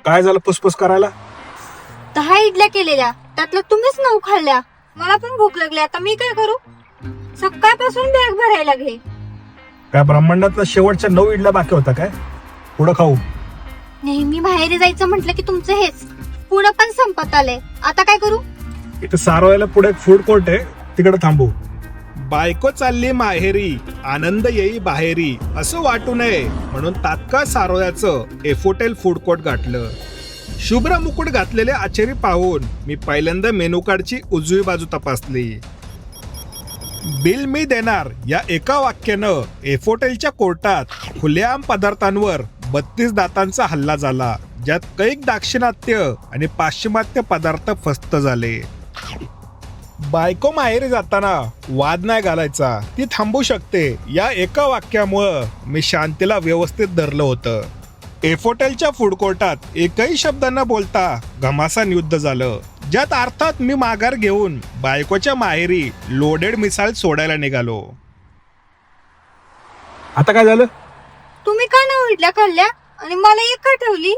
काय झालं पुसपुस करायला? 10 इडल्या केलेल्या, त्यातलं तुम्हीच 9 खाल्ल्या. मला पण भूक लागली, आता मी काय करू? सकाळपासून बॅग भरायला लागली. काय ब्रह्मांडातला शेवटच्या 9 इडल्या बाकी होता काय? पुढं खाऊ. नेहमी बाहेर जायचं म्हटलं की तुमचं हेच. पुढं पण संपत आलंय, आता काय करू? इथं सारवायला पुढे एक फूड कोर्ट आहे, तिकडे थांबू. बायको चालली माहेरी, आनंद येई बाहेरी असं वाटू नये म्हणून तात्काळ सारोयाचं एफोटेल फूड कोर्ट गाठलं. शुभ्र मुकुट घातलेले आचारी पाहून मी पहिल्यांदा मेनू कार्डची उजवी बाजू तपासली. बिल मी देणार या एका वाक्यानं एफोटेलच्या कोर्टात खुलेआम पदार्थांवर 32 दातांचा हल्ला झाला, ज्यात कैक दाक्षिणात्य आणि पाश्चिमात्य पदार्थ फस्त झाले. बायको माहेरी जाताना वाद नाही घालायचा, ती थांबू शकते या एका वाक्यामुळं मी शांतीला व्यवस्थित धरलं होतं. एफोटेलच्या फूड कोर्टात एकही शब्द न बोलता घमासान युद्ध झालं, ज्यात अर्थात मी माघार घेऊन बायकोच्या माहेरी लोडेड मिसाळ सोडायला निघालो. आता काय झालं? तुम्ही का 9 इडल्या खाल्ल्या आणि मला एक का ठेवली?